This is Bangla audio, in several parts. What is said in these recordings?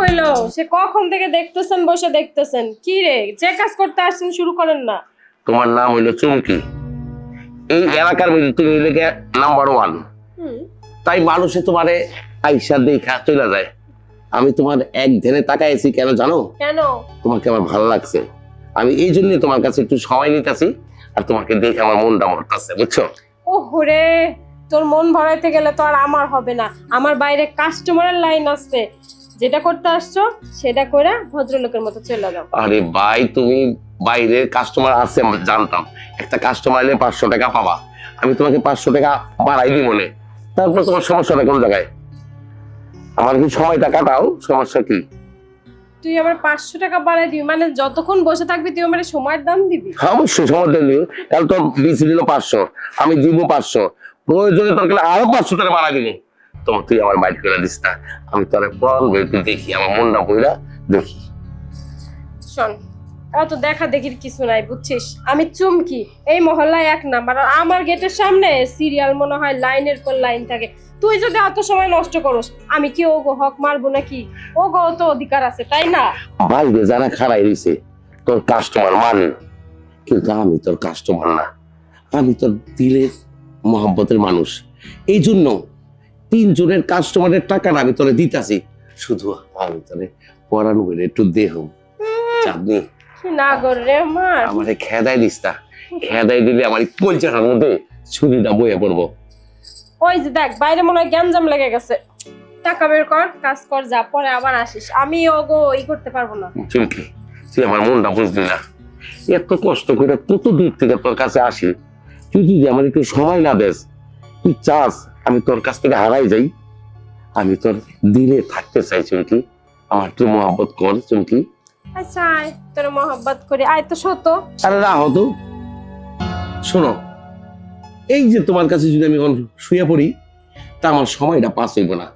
হইলো? সে কখন থেকে দেখতেছেন, বসে দেখতেছেন। কি রে, যে কাজ করতে আসছেন শুরু করেন না। তোমার নাম হইলো চুমকি। এই এলাকার মধ্যে তুমি হইলে নাম্বার 1। তাই মানুষে তোমারে আইসা দেখা চলে যায়। আমি তোমার এক ধ্যানে তাকাইছি কেন জানো? কেন? তোমাকে আমার ভালো লাগছে। আমি এই জন্য তোমার কাছে একটু সময় নিতেছি, আর তোমাকে দেখে আমার মনটা মরতাছে, বুঝছো? ওহরে, তোর মন ভরাইতে গেলে তো আর আমার হবে না। আমার বাইরে কাস্টমারের লাইন আছে। যেটা করতে আসছো সেটা করে ভদ্রলোকের মতো চলে যাও। আরে ভাই, তুমি বাইরে কাস্টমার আছে আমি জানতাম। একটা কাস্টমার এলে 500 টাকা পাবা। আমি তোমাকে 500 টাকা বাড়াই দিই মনে। তারপর তোমার সমস্যাটা কোন জায়গায়? আমার কি সময়টা কাটাও, সমস্যা কি? তুই আমার 500 টাকা বাড়াই দিবি? মানে যতক্ষণ বসে থাকবি তুই আমার সময়ের দাম দিবি? হ্যাঁ, অবশ্যই সময় দিই। কারণ তোর বিসি দিল 500, আমি দিব 500। প্রয়োজনে তোর গেলে আরো 500 টাকা বাড়াই দিব। তোমার তুই আমার বাইট করে দিস না। আমি তোর বল তুই দেখি, আমার মনটা বইরা দেখি। শোন, অত দেখা দেখির কিছু নাই, বুঝছিস? আমি চুমকি, এই মহল্লায় 1 নাম্বার। আর আমার গেটের সামনে সিরিয়াল মনে হয় লাইনের পর লাইন থাকে। তুই যদি অত সময় নষ্ট করস, আমি কি ওগো হক মারবো নাকি? ওগো তো অধিকার আছে, তাই না? বাইরে যারা খাড়াই রয়েছে তোর কাস্টমার মানে, কিন্তু আমি তোর কাস্টমার না। আমি তোর দিলের মহব্বতের মানুষ। এই জন্য 3 জনের কাস্টমারের টাকাটা আমি তোরে দিতাছি। শুধু আমি তোরে পরান বলে একটু দেহ চাঁদনি না করে আমার আমারে খেদাই দিস না। খেদাই দিলে আমার কলচাটার মধ্যে ছুরিটা বয়ে পড়বো। ওই যে দেখ, বাইরে মনে হয় গ্যাঞ্জাম লেগে গেছে। টাকা বের কর, কাজ কর, যা, পরে আবার আসিস। আমি ওগো করতে পারবো না। চুমকি, তুই আমার মনটা বুঝলি না। এত কষ্ট করে কত দূর থেকে তোর কাছে আসি, তুই যদি আমার একটু সময় না দেস, তুই চাস আমি তোর কাছ থেকে হারাই যাই? আমি তোর দিলে থাকতে চাই চুমকি। আমার একটু মহব্বত কর চুমকি। আচ্ছা আয়, তোর মহব্বত করি, আয় তো সত। আরে না হতো। শোনো, এই যে তোমার কাছে যদি আমি শুয়ে পড়ি, তা আমার সময়টা পাস হইব না।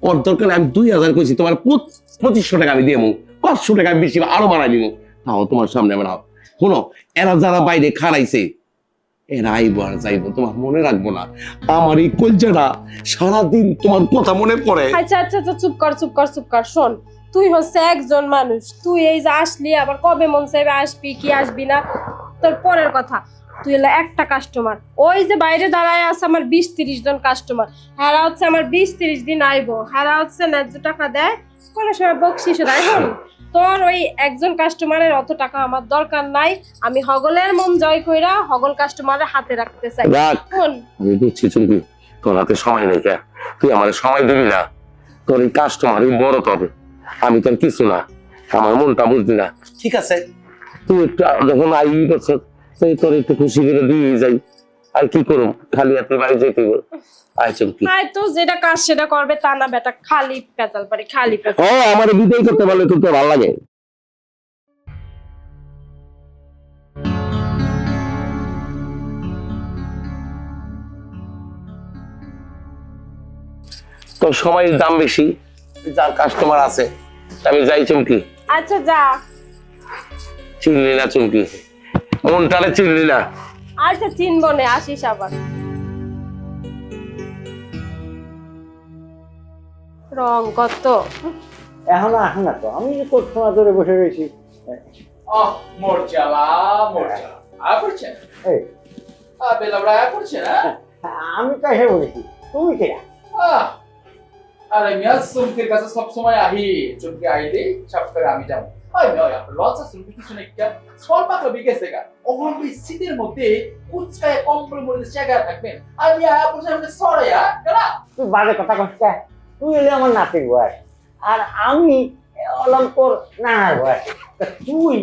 ওর দরকার আমি 2000 কইছি, তোমার 2500 টাকা আমি দিয়ে 500 টাকা আমি বেশি আরো বাড়াই দিব। তাও তোমার সামনে আমরা শোনো, এরা যারা বাইরে খাড়াইছে এরা আইবো আর যাইবো, তোমার মনে রাখবো না। আমার এই কলজাটা সারাদিন তোমার কথা মনে পড়ে। আচ্ছা আচ্ছা আচ্ছা, চুপ কর চুপ কর চুপ কর। শোন, তুই হচ্ছে একজন মানুষ। তুই এই যে আসলি, আবার কবে মন চাইবে আসবি কি আসবি না তোর পরের কথা। তুই হলো একটা কাস্টমার। ওই যে বাইরে দাঁড়ায় আছে আমার 20-30 জন কাস্টমার। হারা হচ্ছে আমার 20-30 দিন আইবো। হারা হচ্ছে ন্যায্য টাকা দেয়, কোনো সময় বকশিস দেয়। হন, তোর ওই একজন কাস্টমারের অত টাকা আমার দরকার নাই। আমি হগলের মন জয় কইরা হগল কাস্টমারের হাতে রাখতে চাই। রাখ, শোন, আমি বুঝছি চুমকি, তোর হাতে সময় নেই। কে তুই আমার সময় দিবি না? তোর এই কাস্টমারই বড় তোর, আমি তোর কিছু না। আমার মনটা বুঝলি না। ঠিক আছে, তুই একটু যখন আই করছ, তুই তোর একটু খুশি করে দিয়ে যাই। আর কি করব, খালি হাতে বাড়ি যেতে হবে। আয় চুমকি। আয় তো, যেটা কাজ সেটা করবে তা না বেটা, খালি পেঁচাল পারে, খালি পেঁচাল। ও আমার বিদায় করতে পারলে তোর তো ভালো লাগে। তোর সময়ের দাম বেশি, যার কাস্টমার আছে। আমি যাই চুমকি। আচ্ছা যা। চিনলি না চুমকি, মনটারে চিনলি না। আচ্ছা চিনবো না, আসিস আবার। রং কত? এখনো আসে না তো, আমি কোথাও ধরে বসে রয়েছি। মোরচালা মোরচালা আয় পড়ছেন? এই, বেলাবড়া আয় পড়ছেন? আমি কাছে বলেছি, তুমি কেনা? আরে মিয়া, চুমকির কাছে সবসময় আহি। চুমকি আইলে সব করে আমি যাবো। ওই মিয়া, লজ্জা চুমকি কিছু নেই। স্বল্প একটা বিকেশ দেখা ওখান ওই শীতের মধ্যে কুচকায় কম্বল মধ্যে জায়গা থাকবেন। আর মিয়া আয় পড়ছেন আমাকে সরাইয়া কেনা? তুই বাজে কথা কষ্ট, তুই এলে আমার নাতির বয়স, আর আমি হলাম তোর নানার বয়স। তা তুই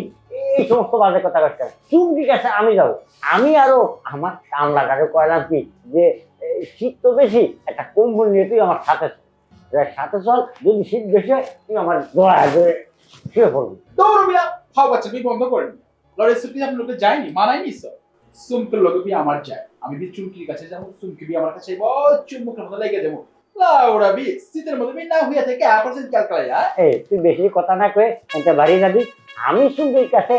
এই সমস্ত বাজে কথা কষ্ট, চুমকির কাছে আমি যাবো? আমি আরো আমার কামলাটাকে কয়লাম কি যে শীত তো বেশি, একটা কম্বল নিয়ে তুই আমার সাথে সাথে চল। যদি শীত বেশি হয় তুই আমার দোড়ায় ধরে শুয়ে পড়বি। দৌড় মিয়া, খাও বাচ্চা তুই বন্ধ করেন। লড়াই সুটি আপনার লোকে যায়নি, মানায়নি স্যার। চুমকির লোকে বি আমার যায়, আমি বি চুমকির কাছে যাবো, চুমকি বি আমার কাছে চুমুকের মতো লেগে যাবো। লাউড়া বি শীতের মধ্যে বি না হইয়া থেকে আপরছেন ক্যালকালাইয়া। এই তুই বেশি কথা না কয়ে এটা বাড়ি যাবি, আমি চুমকির কাছে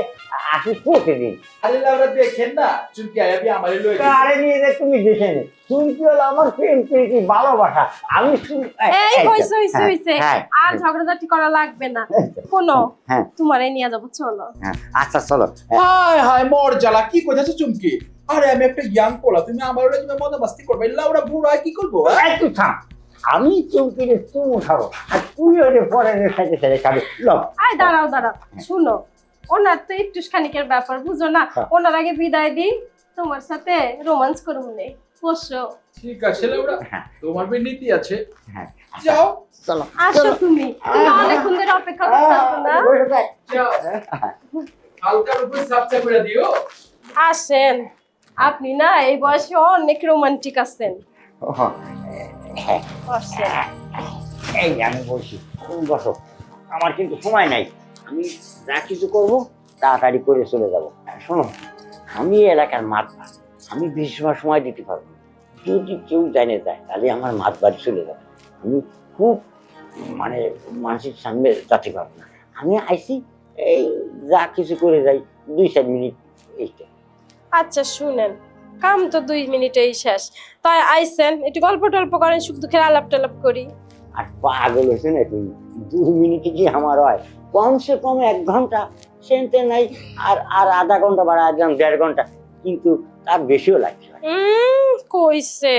আসি প্রতিদিন। আরে লাউরা দেখেন না চুমকি আয়াবি আমারে লয়ে যাবে। আরে নিয়ে যে তুমি দেখে নে, চুমকি হলো আমার প্রেম প্রীতি ভালোবাসা। আমি এই হইছে আর ঝগড়াঝাটি করা লাগবে না। শোনো, হ্যাঁ। তোমারে নিয়ে যাবো, চলো। আচ্ছা চলো। হায় হায় মোর জ্বালা, কি কইতাছ চুমকি? আরে আমি একটা ইয়াং পোলা, তুমি আমার লগে তুমি মজা মাস্তি করবে, লাউরা বুড়া কি করবো? একটু থাম, আমি চুমকিরে চুমু খাবো আর তুই ওরে পরের সাথে সাথে খাবি। লও আয় দাঁড়াও শুনো, ওনার তো একটু খানিকের ব্যাপার বুঝো না, ওনার আগে বিদায় দিই, তোমার সাথে রোমান্স করবো নে, বসো। ঠিক আছে লাউরা, তোমার বই নীতি আছে, হ্যাঁ যাও চলো আসো তুমি অনেকক্ষণ ধরে অপেক্ষা করতেছো না। বসে থাক। যাও, হালকার উপর সাবচা করে দিও। আসেন, আপনি না এই বয়সে অনেক রোমান্টিক আছেন। হ্যাঁ, বসেন। এই আমি বলছি তুমি বসো, আমার কিন্তু সময় নাই, আমি যা কিছু করবো তাড়াতাড়ি করে চলে যাবো। শোনো, আমি এই এলাকার মাতবার, আমি বেশি সময় দিতে পারবো না। যদি কেউ জানে যায় তাহলে আমার মাত বাড়ি চলে যাবে, আমি খুব মানে মানুষের সামনে যেতে পারবো না। আমি আইসি এই যা কিছু করে যাই 2-4 মিনিট এইটা। আচ্ছা শুনেন, কাম তো 2 মিনিটেই শেষ, তাই আইসেন একটু গল্প টল্প করেন, সুখ দুঃখের আলাপ টালাপ করি। আর পাগল হয়েছে না তুমি, 2 মিনিটে কি আমার হয়? কমসে কম 1 ঘন্টা, সেনতে নাই আর আর আধা ঘন্টা বাড়া একদম 1.5 ঘন্টা, কিন্তু তার বেশিও লাগছে। কইছে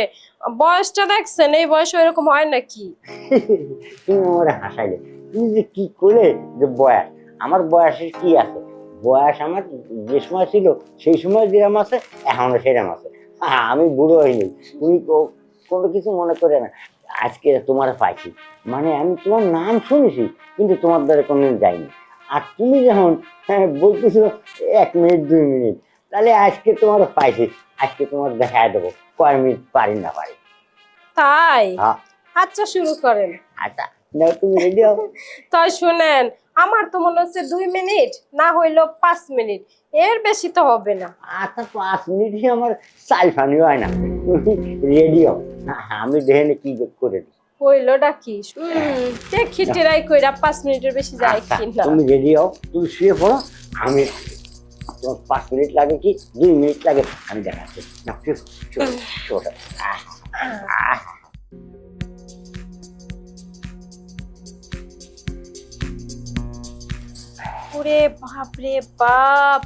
বয়সটা দেখছেন, এই বয়সে এরকম হয় নাকি? তুমি আমার হাসাইলে, তুমি যে কি করলে যে বয়স, আমার বয়সের কি আছে? বয়স আমার যে সময় ছিল সেই সময় যেরকম আছে এখনো সেরকম আছে। আমি বুড়ো হইনি, তুমি কোনো কিছু মনে করে না। আজকে তোমার পাইছি, মানে আমি তোমার নাম শুনেছি কিন্তু তোমার দ্বারা কোনোদিন যাইনি। আর তুমি যখন বলতেছো 1 মিনিট 2 মিনিট, তাহলে আজকে তোমার পাইছি, আজকে তোমার দেখায় দেবো কয় মিনিট পারি না পারি। তাই? হ্যাঁ। আচ্ছা শুরু করেন। আচ্ছা নাও, তুমি রেডি হও। তাই শুনেন, আমার তো মনে হচ্ছে 2 মিনিট, না হইলো 5 মিনিট, এর বেশি তো হবে না। আচ্ছা 5 মিনিটই আমার চাল ফানি হয় না, তুমি রেডি হও, আমি দেখে কি করে দিই। হইলোটা কি দেখি ট্রাই কইরা 5 মিনিটের বেশি যায় আচ্ছা, কিনা। তুমি রেডি হও, তুমি শুয়ে পড়ো, আমি তোমার 5 মিনিট লাগে কি 2 মিনিট লাগে আমি দেখাচ্ছি। না শুয়ে ওরে বাপ রে বাপ,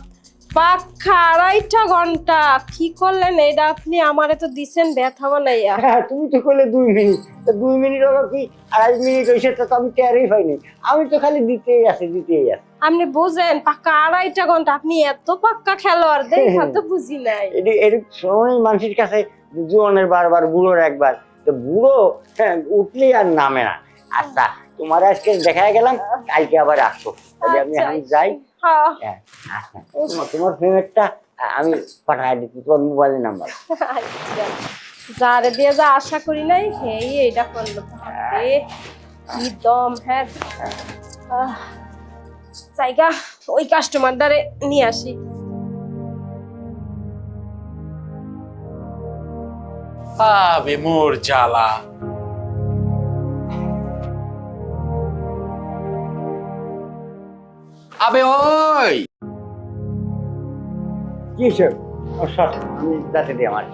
পাক্কা 2.5 ঘন্টা কি করলেন এটা আপনি? আমারে তো দিছেন ব্যথা বানাইয়া। হ্যাঁ, তুমি তো করলে 2 মিনিট, তো 2 মিনিট হলো কি 2.5 মিনিট হয়েছে, তো আমি টেরই পাইনি, আমি তো খালি দিতেই আছি। আপনি বুঝেন পাক্কা 2.5 ঘন্টা, আপনি এত পাক্কা খেলোয়াড় দেখা তো বুঝি নাই। এর সময় মানুষের কাছে জোয়ানের বারবার, বুড়োর একবার, তো বুড়ো উঠলে আর নামে না। আচ্ছা তোমার আজকে দেখা গেলাম, কালকে আবার আসো, তাহলে আমি এখন যাই। হ্যাঁ আচ্ছা, তোমার পেমেন্টটা আমি পাঠাই দিচ্ছি, তোমার মোবাইলের নাম্বার। আচ্ছা, যারে দিয়ে যা আশা করি নাই হেই এইটা করলো। বাপরে কি দম। হ্যাঁ জায়গা, ওই কাস্টমার দ্বারে নিয়ে আসি। আবে মোর জ্বালা, আবে ওই কি স্যার? আমি যাতে দিই আমার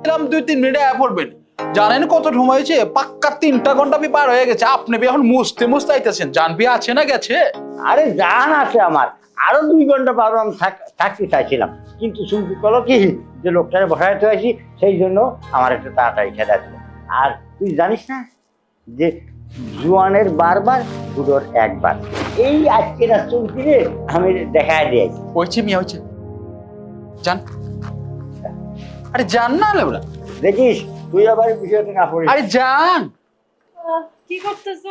এরকম 2-3 মিনিটে আয়া পড়বেন। জানেন কত সময় হয়েছে? পাক্কা 3টা ঘন্টা পার হয়ে গেছে, আপনি এখন মুছতে আইতেছেন। জানবি আছে না গেছে? আরে জান আছে আমার, আরো 2 ঘন্টা পারো আমি থাকতে চাইছিলাম, কিন্তু শুনতে কলো কি যে লোকটারে বসাইতে আসি, সেই জন্য আমার একটু তাড়াতাড়ি খেতে আসলো। আর তুই জানিস না যে জোয়ানের বারবার, বুড়োর একবার, এই আজকে রাস্তুল কিনে আমি দেখায় দিয়েছি। হয়েছে মিয়া, হয়েছে। জান, আরে জান না লেবরা, দেখিস তুই আবার বিষয়টা না পড়িস। আরে জান। কি করতেছ?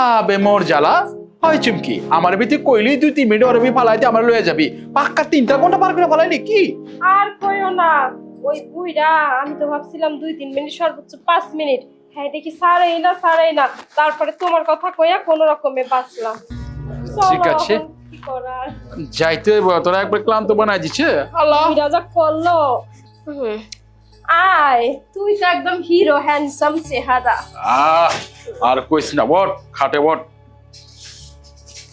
আবে মোর জ্বালা, হয় চুমকি আমার ভিতরে কইলি 2-3 মিনিট ওর আমি ফালাইতে আমার লয়ে যাবি, পাক্কা 3টা ঘন্টা পার করে ফালাইলি কি? আর কইও না, ওই বুইরা, আমি তো ভাবছিলাম 2-3 মিনিট, সর্বোচ্চ 5 মিনিট। হ্যাঁ দেখি সারেই না, তারপরে তোমার কথা কইয়া কোন রকমে বাঁচলাম। ঠিক আছে, কি করার, যাইতে তোরা একবার ক্লান্ত বানাই দিচ্ছে আল্লাহ। বুইরা যা করলো। আয়, তুই তো একদম হিরো, হ্যান্ডসাম চেহারা। আর কইস না, বট খাটে বট।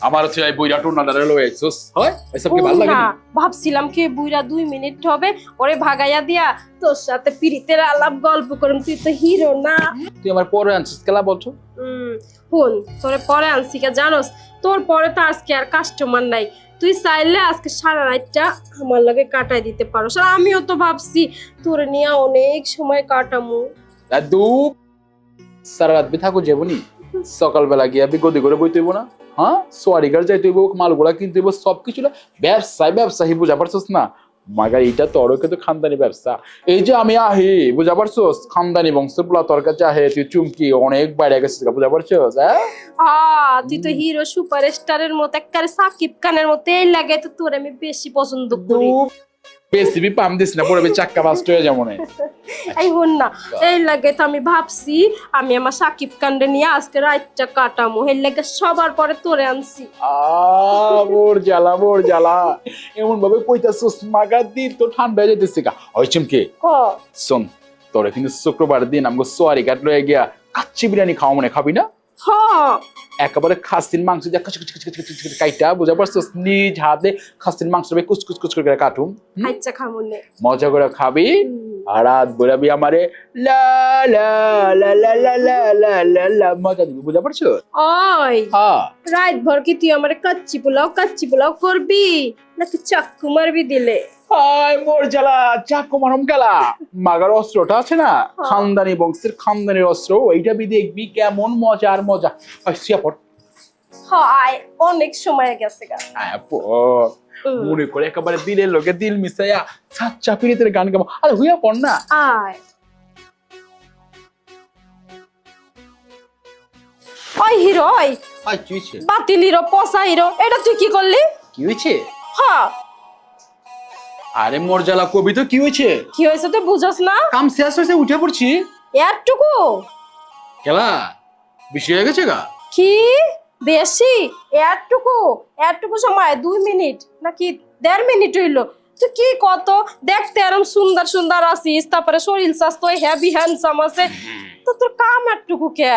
আমার হচ্ছে এই বইরা টুর্নাডারে লয়ে আইছস হয় এসব কি ভালো লাগে না ভাবছিলাম কি বুইরা 2 মিনিট হবে ওরে ভাগাইয়া দিয়া তোর সাথে পিরিতের আলাপ গল্প করুম, তুই তো হিরো না। তুই আমার পরে আনছিস কেলা বলছো হুন তোরে পরে আনছি কে জানোস, তোর পরে তো আজকে আর কাস্টমার নাই, তুই চাইলে আজকে সারা রাতটা আমার লগে কাটাই দিতে পারো। আর আমিও তো ভাবছি তোরে নিয়ে অনেক সময় কাটামু। দাদু সারা রাত বি থাকো যাবনি, সকালবেলা গিয়া বি গদি করে বইতে হইব না, হ্যাঁ সোয়ারি গার যাইতে হইব, মালগুলা কিনতে হইব, সবকিছু ব্যবসায়ী বুঝা পারছস না। মাগার এটা তোর কিন্তু খানদানি ব্যবসা। এই যে আমি আহি বুঝা পারছস, খানদানি বংশের পোলা তোর কাছে আহে, তুই চুমকি অনেক বাইরে গেছিস বুঝা পারছস। তুই তো হিরো সুপারস্টারের মতো একেবারে সাকিব খানের মতো, এই লাগে তো তোর আমি বেশি পছন্দ করি। বেশি পাম দিস না, পরে চাক্কা বাস্ট হয়ে যাবো না। এই হন না, এই লাগে তো আমি ভাবছি আমি আমার সাকিব খানরে নিয়ে আজকে রাতটা কাটামো, এই লাগে সবার পরে তোরে আনছি। বোর জ্বালা এমন ভাবে কইতাছস মাগা দিন তো ঠান্ডা হয়ে যাইতেছে গা। ওই চুমকি শোন, তোরে কিন্তু শুক্রবার দিন আমগো সোয়ারি ঘাট লয়ে গিয়া কাচ্চি বিরিয়ানি খাওয়া মনে খাবি না? একেবারে খাসির মাংস দিয়ে কাইটা বুঝা পারছস, নিজ হাতে খাসির মাংস কুচকুচ করে কাটুম, আচ্ছা খামুনে মজা করে খাবি আর রাত বেরাবি আমারে লা লা লা লা লা লা লা লা লা মজা দিবি বুঝা পারছো? ওই হ্যাঁ রাত ভর কি তুই আমারে কাচ্চি পোলাও করবি নাকি চাক্কু মারবি দিলে? হায় মোর জ্বালা, চাকু মারম গেলা। মাগার অস্ত্রটা আছে না, খানদানি বংশের খানদানির অস্ত্র, ওইটা বি দেখবি কেমন মজা আর মজা। সিয়া পড়, হায় অনেক সময় গেছে গা। মনে করে একেবারে দিলের লোকে দিল মিশাইয়া সাচ্চা পিরিতের গান গাবো। আরে হুইয়া পড় না। আয় ওই হিরো, ওই কি হয়েছে? বাতিল হিরো, পচা হিরো, এটা তুই কি করলি? কি হয়েছে? হ্যাঁ আরে মোর জ্বালা কবি তো কি হয়েছে? কি হয়েছে তুই বুঝস না? কাম শেষ হয়েছে, উঠে পড়ছি। এতটুকু খেলা বেশি হয়ে গেছে গা। কি বেশি? এতটুকু সময় 2 মিনিট নাকি 1.5 মিনিট হইলো? তুই কি কত দেখতে আরম সুন্দর আছিস, তারপরে শরীর স্বাস্থ্য হেভি হ্যান্ডসাম আছে, তো তোর কাম এতটুকু কে?